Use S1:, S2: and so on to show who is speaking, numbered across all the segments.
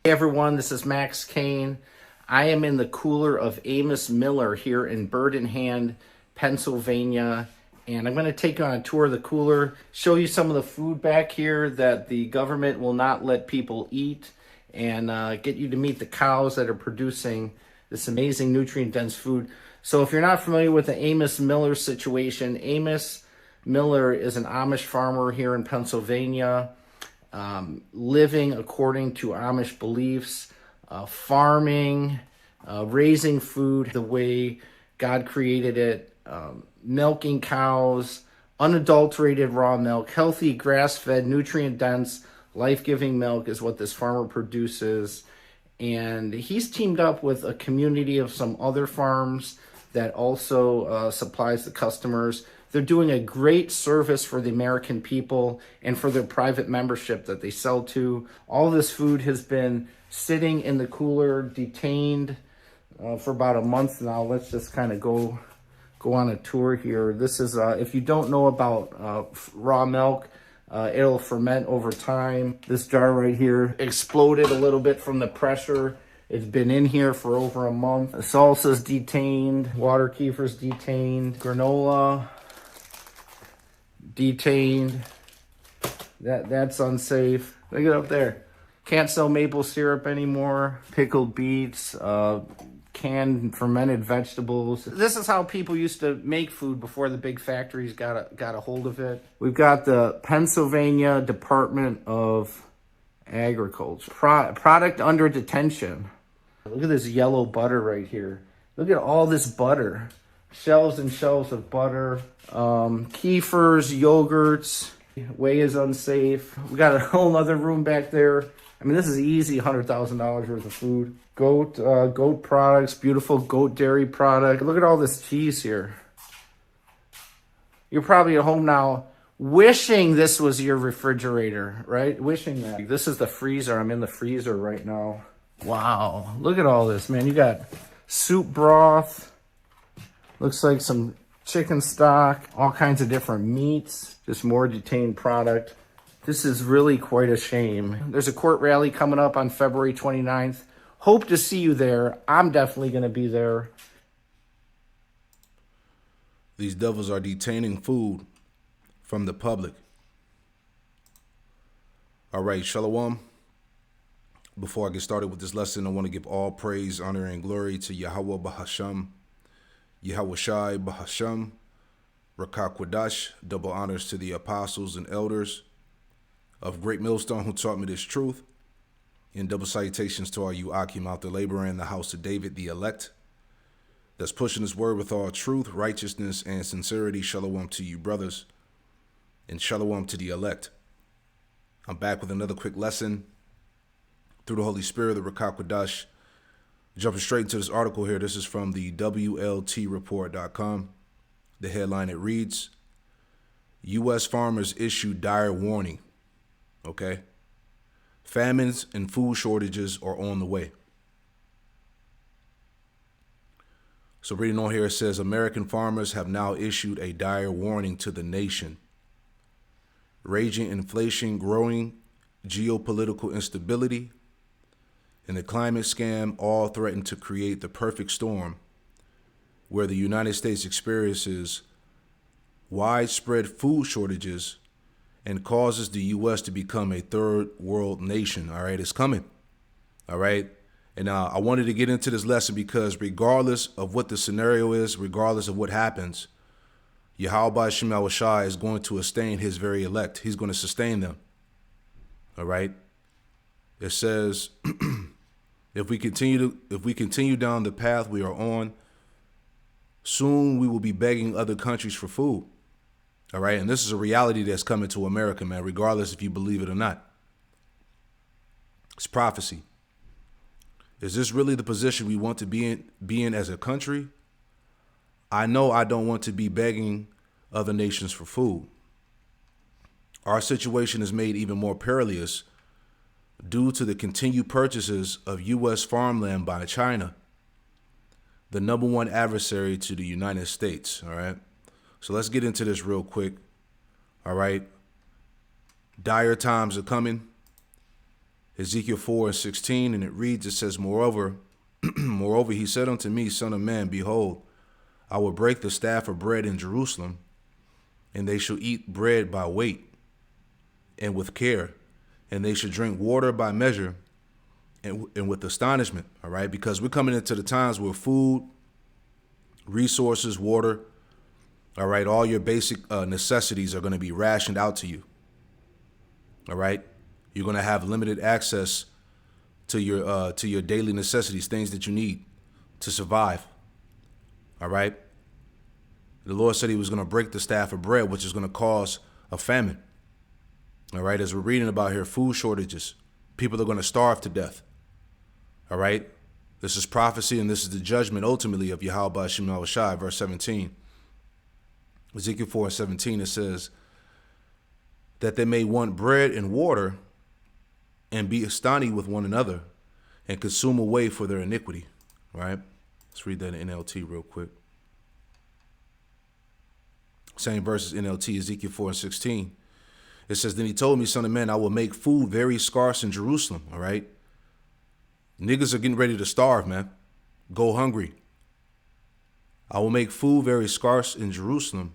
S1: Hey everyone, this is Max Kane. I am in the cooler of Amos Miller here in Bird in Hand, Pennsylvania. And I'm going to take you on a tour of the cooler, show you some of the food back here that the government will not let people eat, and get you to meet the cows that are producing this amazing nutrient-dense food. So if you're not familiar with the Amos Miller situation, Amos Miller is an Amish farmer here in Pennsylvania, living according to Amish beliefs, farming, raising food the way God created it, milking cows, unadulterated raw milk, healthy, grass-fed, nutrient-dense, life-giving milk is what this farmer produces. And he's teamed up with a community of some other farms that also supplies the customers. They're doing a great service for the American people and for their private membership that they sell to. All this food has been sitting in the cooler, detained for about a month now. Let's just kind of go on a tour here. This is, if you don't know about raw milk, it'll ferment over time. This jar right here exploded a little bit from the pressure. It's been in here for over a month. The salsa's detained, water kefir's detained, granola detained. That's unsafe. Look it up there. Can't sell maple syrup anymore. Pickled beets, canned fermented vegetables. This is how people used to make food before the big factories got a hold of it. We've got the Pennsylvania Department of Agriculture. Product under detention. Look at this yellow butter right here. Look at all this butter. Shelves and shelves of butter. Kefirs, yogurts. Whey is unsafe. We got a whole other room back there. I mean, this is easy $100,000 worth of food. Goat products, beautiful goat dairy product. Look at all this cheese here. You're probably at home now wishing this was your refrigerator, right? Wishing that. This is the freezer. I'm in the freezer right now. Wow, look at all this, man. You got soup broth. Looks like some chicken stock, all kinds of different meats, just more detained product. This is really quite a shame. There's a court rally coming up on February 29th. Hope to see you there. I'm definitely going to be there.
S2: These devils are detaining food from the public. All right, Shalom. Before I get started with this lesson, I want to give all praise, honor, and glory to Yahweh Bahasham, Yahweh Shai Bahasham, Rakakwadash. Double honors to the apostles and elders of Great Millstone who taught me this truth. And double salutations to all you Akim out there laboring in the house of David, the elect, that's pushing his word with all truth, righteousness, and sincerity. Shalom to you, brothers, and shalom to the elect. I'm back with another quick lesson through the Holy Spirit, the Rakakwadash. Jumping straight into this article here. This is from the WLTreport.com. The headline, it reads, U.S. farmers issue dire warning. Okay. Famines and food shortages are on the way. So reading on here, it says, American farmers have now issued a dire warning to the nation. Raging inflation, growing geopolitical instability, and the climate scam all threaten to create the perfect storm where the United States experiences widespread food shortages and causes the U.S. to become a third world nation. All right, it's coming. All right. And I wanted to get into this lesson because regardless of what the scenario is, regardless of what happens, Yahweh Shema Shai is going to sustain his very elect. He's going to sustain them. All right. It says, if we continue down the path we are on, soon we will be begging other countries for food. All right. And this is a reality that's coming to America, man, regardless if you believe it or not. It's prophecy. Is this really the position we want to be in as a country? I know I don't want to be begging other nations for food. Our situation is made even more perilous due to the continued purchases of U.S. farmland by China, the number one adversary to the United States. All right. So let's get into this real quick. All right. Dire times are coming. Ezekiel 4:16, and it reads, it says, Moreover, moreover, he said unto me, Son of man, behold, I will break the staff of bread in Jerusalem, and they shall eat bread by weight and with care, and they shall drink water by measure and with astonishment, all right? Because we're coming into the times where food, resources, water, all right, all your basic necessities are going to be rationed out to you, all right? You're going to have limited access to your daily necessities, things that you need to survive, all right? The Lord said he was going to break the staff of bread, which is going to cause a famine, all right? As we're reading about here, food shortages, people are going to starve to death, all right? This is prophecy, and this is the judgment ultimately of Yahweh Shema Shai, verse 17. Ezekiel 4:17, it says, that they may want bread and water and be astonished with one another and consume away for their iniquity, right? Let's read that in NLT real quick. Same verse as NLT, Ezekiel 4:16. It says, then he told me, Son of man, I will make food very scarce in Jerusalem, all right? Niggas are getting ready to starve, man. Go hungry. I will make food very scarce in Jerusalem,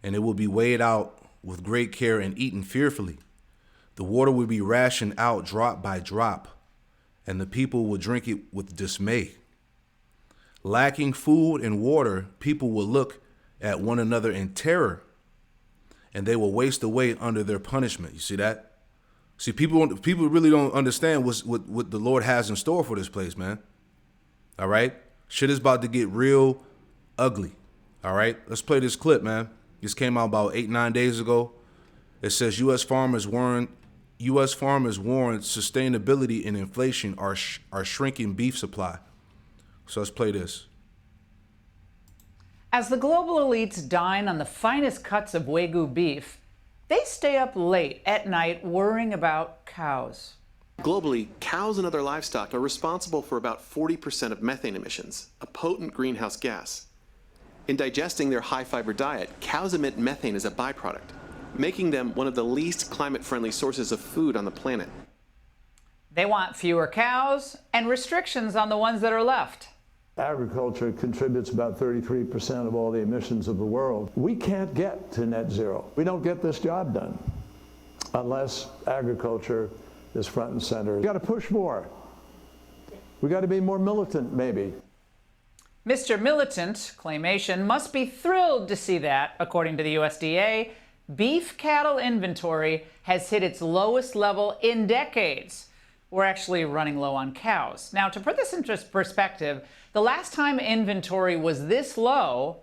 S2: and it will be weighed out with great care and eaten fearfully. The water will be rationed out drop by drop, and the people will drink it with dismay. Lacking food and water, people will look at one another in terror, and they will waste away under their punishment. You see that? See, people really don't understand what the Lord has in store for this place, man. All right? Shit is about to get real ugly. All right? Let's play this clip, man. This came out about 8-9 days ago. It says U.S. farmers warn sustainability and inflation are shrinking beef supply. So let's play this.
S3: As the global elites dine on the finest cuts of Wagyu beef, they stay up late at night worrying about cows.
S4: Globally, cows and other livestock are responsible for about 40% of methane emissions, a potent greenhouse gas. In digesting their high-fiber diet, cows emit methane as a byproduct, making them one of the least climate-friendly sources of food on the planet.
S3: They want fewer cows and restrictions on the ones that are left.
S5: Agriculture contributes about 33% of all the emissions of the world. We can't get to net zero. We don't get this job done unless agriculture is front and center. We got to push more. We got to be more militant, maybe.
S3: Mr. Militant, Claymation, must be thrilled to see that, according to the USDA, beef cattle inventory has hit its lowest level in decades. We're actually running low on cows. Now, to put this into perspective, the last time inventory was this low,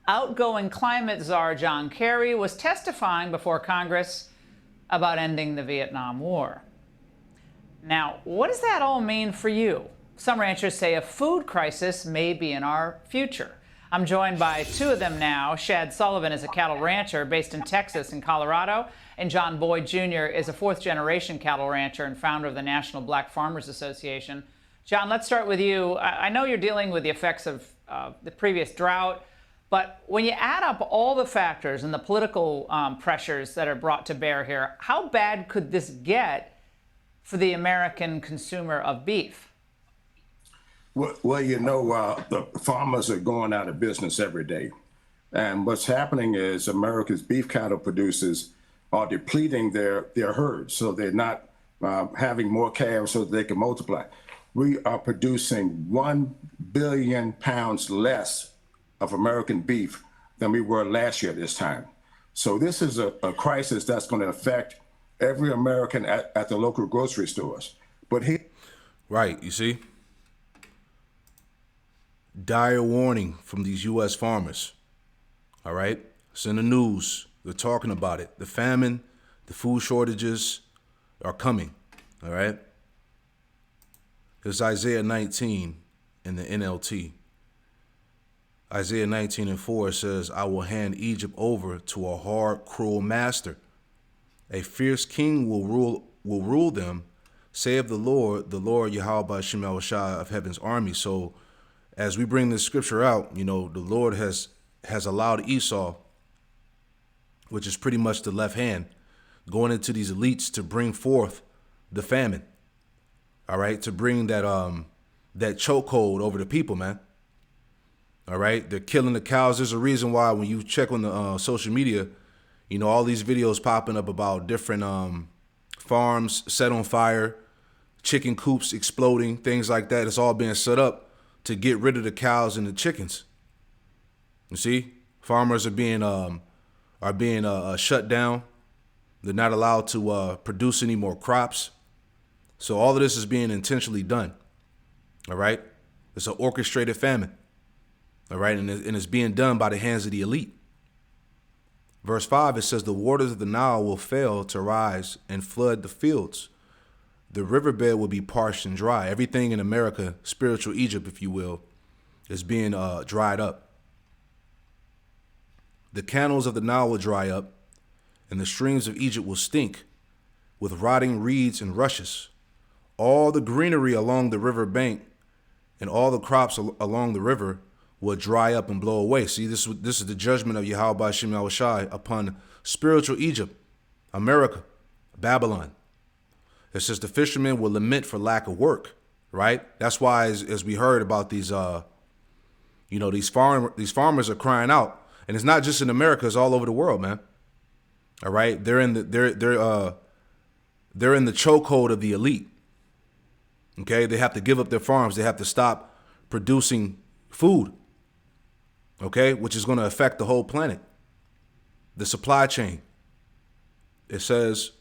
S3: outgoing climate czar John Kerry was testifying before Congress about ending the Vietnam War. Now, what does that all mean for you? Some ranchers say a food crisis may be in our future. I'm joined by two of them now. Shad Sullivan is a cattle rancher based in Texas and Colorado, and John Boyd Jr. is a fourth-generation cattle rancher and founder of the National Black Farmers Association. John, let's start with you. I know you're dealing with the effects of the previous drought, but when you add up all the factors and the political pressures that are brought to bear here, how bad could this get for the American consumer of beef?
S6: Well, you know, the farmers are going out of business every day. And what's happening is America's beef cattle producers are depleting their herds, so they're not having more calves so that they can multiply. We are producing 1 billion pounds less of American beef than we were last year this time. So this is a crisis that's going to affect every American at the local grocery stores. But
S2: Right, you see? Dire warning from these U.S. farmers. All right? It's in the news. They're talking about it. The famine, the food shortages are coming. All right? It's Isaiah 19 in the NLT. Isaiah 19:4 says, I will hand Egypt over to a hard, cruel master. A fierce king will rule them, saith the Lord Yahweh Shema Shai of heaven's army. So as we bring this scripture out, you know, the Lord has allowed Esau, which is pretty much the left hand, going into these elites to bring forth the famine. all right, to bring that chokehold over the people, man. All right, they're killing the cows. There's a reason why when you check on the social media, you know, all these videos popping up about different farms set on fire, chicken coops exploding, things like that. It's all being set up to get rid of the cows and the chickens. You see, farmers are being shut down. They're not allowed to produce any more crops. So all of this is being intentionally done. All right, it's an orchestrated famine. All right, and it's being done by the hands of the elite. Verse 5, it says, the waters of the Nile will fail to rise and flood the fields. The riverbed will be parched and dry. Everything in America, spiritual Egypt, if you will, is being dried up. The canals of the Nile will dry up, and the streams of Egypt will stink with rotting reeds and rushes. All the greenery along the river bank and all the crops along the river will dry up and blow away. See, this is the judgment of Yahweh Ba'ashem Yahushai upon spiritual Egypt, America, Babylon. It says the fishermen will lament for lack of work, right? That's why, as we heard about these, these farmers are crying out, and it's not just in America; it's all over the world, man. All right, they're in the chokehold of the elite. Okay, they have to give up their farms. They have to stop producing food. Okay, which is going to affect the whole planet, the supply chain. It says,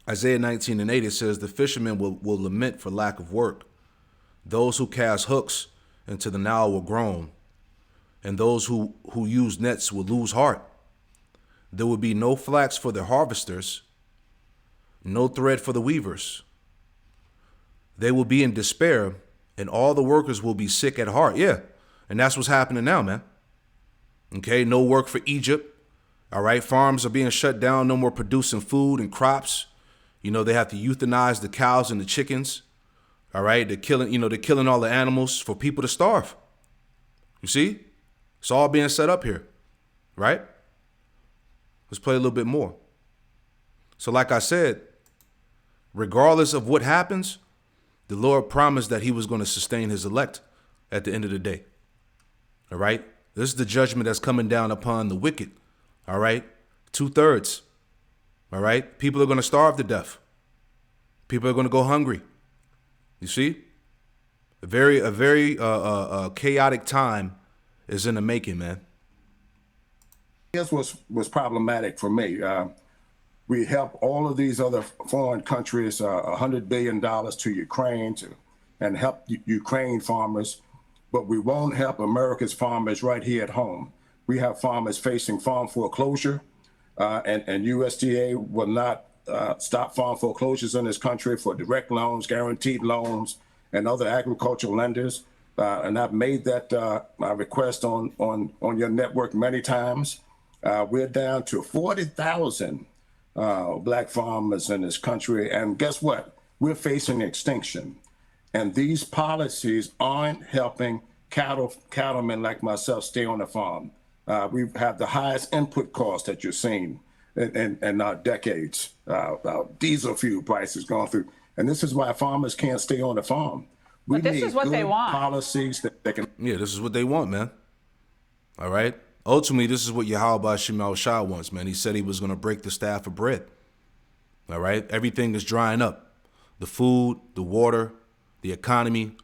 S2: Isaiah 19:8, it says, the fishermen will lament for lack of work. Those who cast hooks into the Nile will groan, and those who use nets will lose heart. There will be no flax for the harvesters, no thread for the weavers. They will be in despair, and all the workers will be sick at heart. Yeah, and that's what's happening now, man. Okay, no work for Egypt. All right, farms are being shut down. No more producing food and crops. You know, they have to euthanize the cows and the chickens. All right, they're killing all the animals for people to starve. You see, it's all being set up here, right? Let's play a little bit more. So like I said, regardless of what happens, the Lord promised that he was going to sustain his elect at the end of the day. All right. This is the judgment that's coming down upon the wicked. All right. 2/3. All right. People are going to starve to death. People are going to go hungry. You see, a very chaotic time is in the making, man.
S6: Here's what's problematic for me. We help all of these other foreign countries, $100 billion to Ukraine and help Ukraine farmers, but we won't help America's farmers right here at home. We have farmers facing farm foreclosure, and USDA will not stop farm foreclosures in this country for direct loans, guaranteed loans, and other agricultural lenders. And I've made that request on your network many times. We're down to 40,000 black farmers in this country. And guess what? We're facing extinction. And these policies aren't helping cattlemen like myself stay on the farm. We have the highest input costs that you've seen in decades. Diesel fuel prices going through. And this is why farmers can't stay on the farm. We
S3: But this
S6: need
S3: is what
S6: good
S3: they want.
S6: policies that they can.
S2: Yeah, this is what they want, man. All right. Ultimately, this is what Yahweh Ba'ashem Yahushua wants, man. He said he was going to break the staff of bread. All right. Everything is drying up. The food, the water, the economy,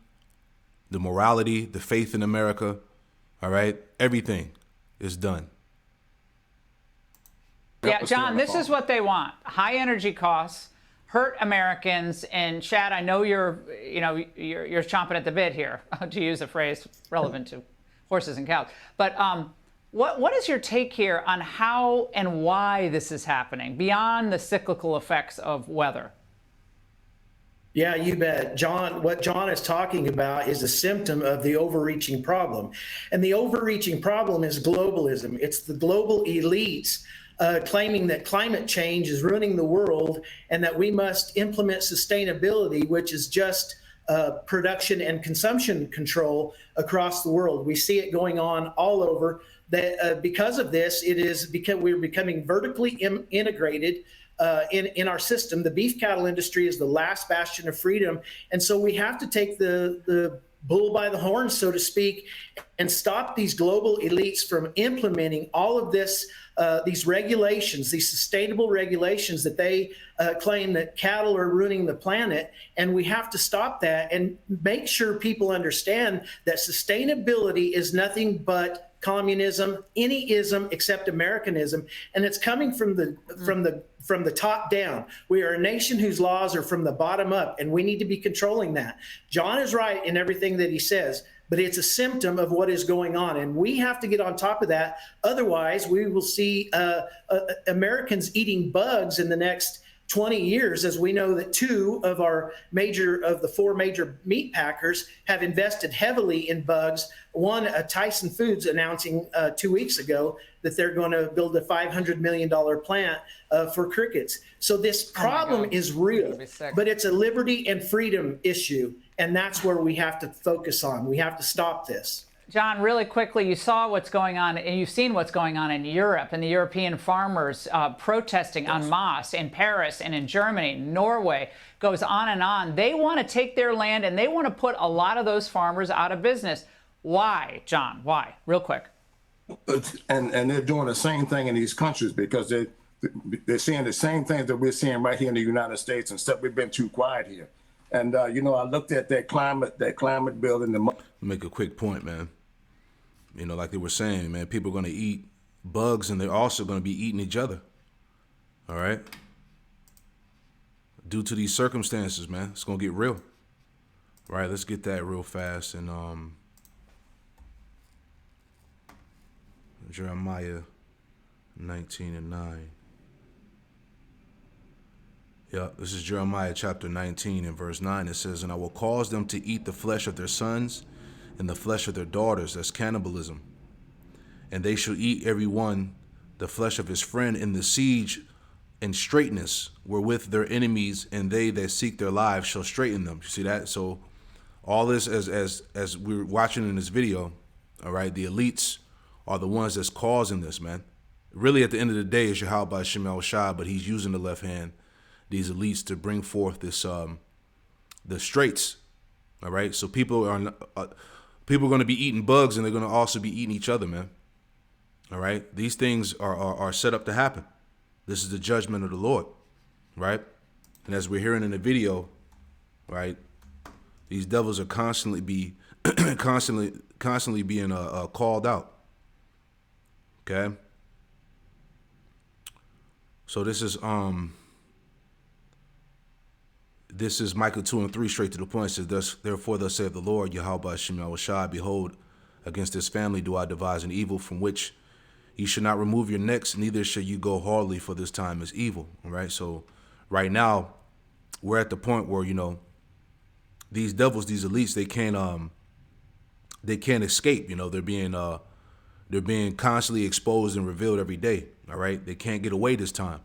S2: the morality, the faith in America. All right. Everything is done.
S3: Yeah, John, this is what they want. High energy costs hurt Americans. And Chad, I know you're chomping at the bit here, to use a phrase relevant to horses and cows. But what is your take here on how and why this is happening beyond the cyclical effects of weather?
S7: Yeah, you bet. John, what John is talking about is a symptom of the overreaching problem. And the overreaching problem is globalism. It's the global elites claiming that climate change is ruining the world and that we must implement sustainability, which is just production and consumption control across the world. We see it going on all over. That because of this, it is because we're becoming vertically integrated. in our system. The beef cattle industry is the last bastion of freedom. And so we have to take the bull by the horns, so to speak, and stop these global elites from implementing all of this, these regulations, these sustainable regulations that they claim that cattle are ruining the planet. And we have to stop that and make sure people understand that sustainability is nothing but communism, any ism except Americanism, and it's coming from the top down. We are a nation whose laws are from the bottom up, and we need to be controlling that. John is right in everything that he says, but it's a symptom of what is going on, and we have to get on top of that. Otherwise, we will see Americans eating bugs in the next 20 years, as we know that two of the four major meat packers have invested heavily in bugs. One, Tyson Foods, announcing 2 weeks ago that they're going to build a $500 million plant for crickets. So this problem is real, but it's a liberty and freedom issue, and that's where we have to focus on. We have to stop this.
S3: John, really quickly, you saw what's going on, and you've seen what's going on in Europe, and the European farmers protesting en masse in Paris and in Germany, Norway, goes on and on. They want to take their land, and they want to put a lot of those farmers out of business. Why, John? Why? Real quick.
S6: And they're doing the same thing in these countries because they're seeing the same things that we're seeing right here in the United States, and stuff. We've been too quiet here. And, I looked at that climate bill in the...
S2: Make a quick point, man. Like they were saying, man, people are going to eat bugs and they're also going to be eating each other. All right? Due to these circumstances, man, it's going to get real. All right, let's get that real fast. And Jeremiah 19:9. Yeah, this is Jeremiah chapter 19 and verse 9. It says, "And I will cause them to eat the flesh of their sons and the flesh of their daughters," that's cannibalism. "And they shall eat every one the flesh of his friend in the siege and straightness, wherewith their enemies and they that seek their lives shall straighten them." You see that? So all this, as we're watching in this video, all right, the elites are the ones that's causing this, man. Really, at the end of the day, it's Yahweh Shemel Shah, but he's using the left hand, these elites, to bring forth this the straits. All right, so people are going to be eating bugs, and they're going to also be eating each other, man. All right, these things are set up to happen. This is the judgment of the Lord, right? And as we're hearing in the video, right, these devils are constantly being called out. Okay, so this is Micah 2:3, straight to the point. It says, "Therefore thus saith the Lord, Yahweh Shemel Shai, behold, against this family do I devise an evil from which ye should not remove your necks, neither shall you go hardly, for this time is evil." All right, so right now we're at the point where, these devils, these elites, they can't escape. They're being constantly exposed and revealed every day. All right, they can't get away this time.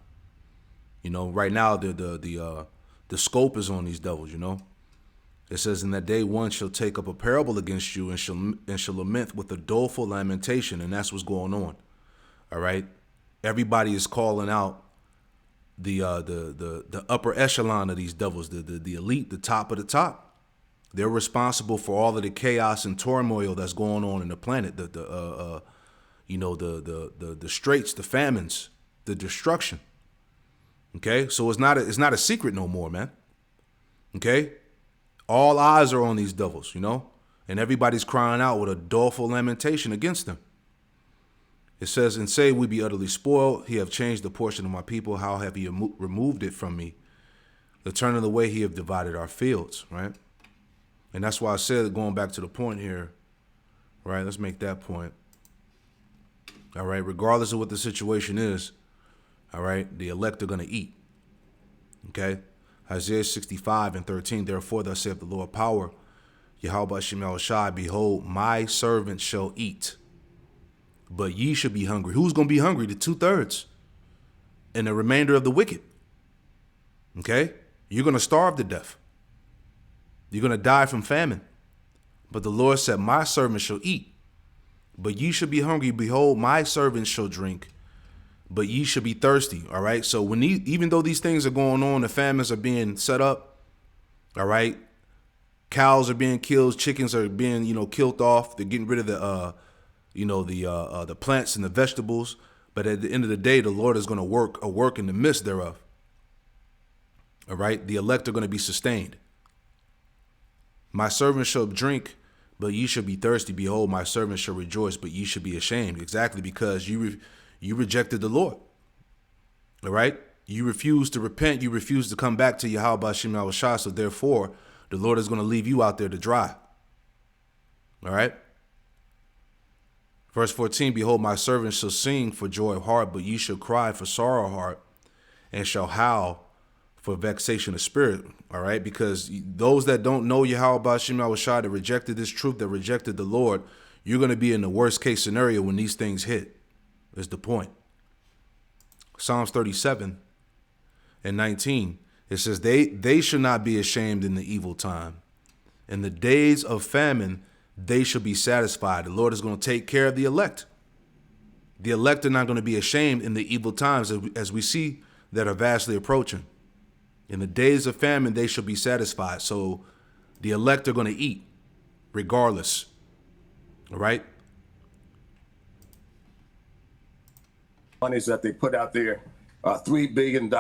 S2: Right now the scope is on these devils. It says, "In that day one shall take up a parable against you and shall lament with a doleful lamentation," and that's what's going on. All right, everybody is calling out the upper echelon of these devils, the elite, the top of the top. They're responsible for all of the chaos and turmoil that's going on in the planet. The straits, the famines, the destruction. Okay, so it's not a secret no more, man. Okay, all eyes are on these devils, and everybody's crying out with a doleful lamentation against them. It says, "And say we be utterly spoiled. He have changed the portion of my people. How have he removed it from me? The turn of the way he have divided our fields," right? And that's why I said, going back to the point here, right? Let's make that point. All right, regardless of what the situation is, all right, the elect are going to eat. Okay? Isaiah 65:13, "Therefore thus saith the Lord power, Yahweh Shemel Shai, behold, my servant shall eat, but ye shall be hungry." Who's going to be hungry? The 2/3. And the remainder of the wicked. Okay? You're going to starve to death. You're going to die from famine. But the Lord said, "My servant shall eat, but ye shall be hungry. Behold, my servant shall drink, but ye should be thirsty. All right. So even though these things are going on, the famines are being set up. All right. Cows are being killed. Chickens are being, killed off. They're getting rid of the plants and the vegetables. But at the end of the day, the Lord is going to work a work in the midst thereof. All right. The elect are going to be sustained. My servant shall drink, but ye shall be thirsty. Behold, my servant shall rejoice, but ye shall be ashamed. Exactly, because you rejected the Lord. All right. You refuse to repent. You refuse to come back to Yahweh Shem Yahushua. So therefore, the Lord is going to leave you out there to dry. All right. Verse 14, behold, my servant shall sing for joy of heart, but ye shall cry for sorrow of heart, and shall howl for vexation of spirit. All right. Because those that don't know Yahweh Shem Yahushua, that rejected this truth, that rejected the Lord, you're going to be in the worst case scenario when these things hit, is the point. Psalms 37 and 19, it says, they shall not be ashamed in the evil time. In the days of famine, they shall be satisfied. The Lord is going to take care of the elect. The elect are not going to be ashamed in the evil times, as we see that are vastly approaching. In the days of famine, they shall be satisfied. So the elect are going to eat regardless. All right.
S6: Monies that they put out there, $3 billion,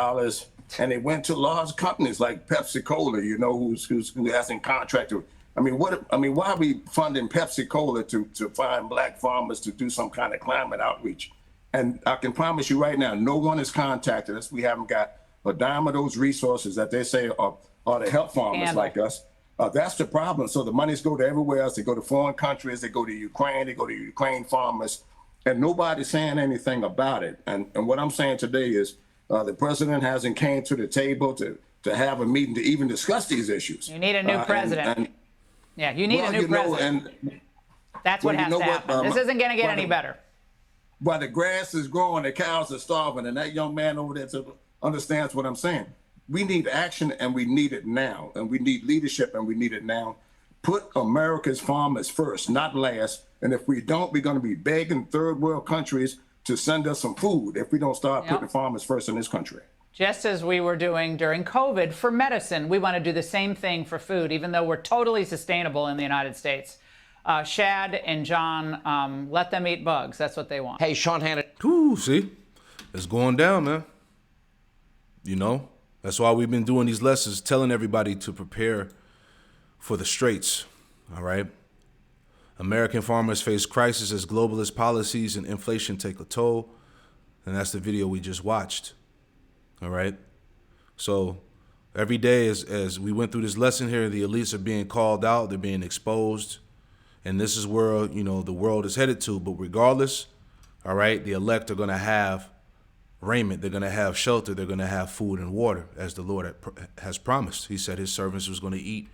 S6: and it went to large companies like Pepsi Cola, who hasn't contracted. Why are we funding Pepsi Cola to find black farmers to do some kind of climate outreach? And I can promise you right now, no one has contacted us. We haven't got a dime of those resources that they say are to help farmers like us. That's the problem. So the monies go to everywhere else. They go to foreign countries. They go to Ukraine. They go to Ukraine farmers. And nobody's saying anything about it. And what I'm saying today is the president hasn't came to the table to have a meeting to even discuss these issues.
S3: You need a new president. You need a new president. That's what has to happen. This isn't going to get any better.
S6: While the grass is growing, the cows are starving, and that young man over there understands what I'm saying. We need action, and we need it now. And we need leadership, and we need it now. Put America's farmers first, not last. And if we don't, we're going to be begging third world countries to send us some food if we don't start putting farmers first in this country.
S3: Just as we were doing during COVID for medicine, we want to do the same thing for food, even though we're totally sustainable in the United States. Shad and John, let them eat bugs. That's what they want.
S8: Hey, Sean Hannity.
S2: Ooh, see, it's going down, man. That's why we've been doing these lessons, telling everybody to prepare for the straits. All right. American farmers face crisis as globalist policies and inflation take a toll. And that's the video we just watched. All right. So every day as we went through this lesson here, the elites are being called out. They're being exposed. And this is where, the world is headed to. But regardless, all right, the elect are going to have raiment. They're going to have shelter. They're going to have food and water, as the Lord has promised. He said his servants was going to eat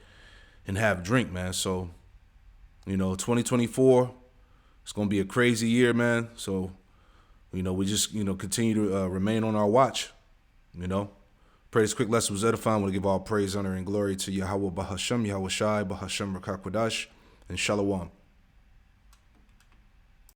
S2: and have drink, man. So, 2024, it's going to be a crazy year, man. So, we just, continue to remain on our watch, Pray this quick lesson was edifying. I want to give all praise, honor, and glory to Yahweh Bahashem, Yahweh Shai, Bahashem Rakakwadash, and Shalom.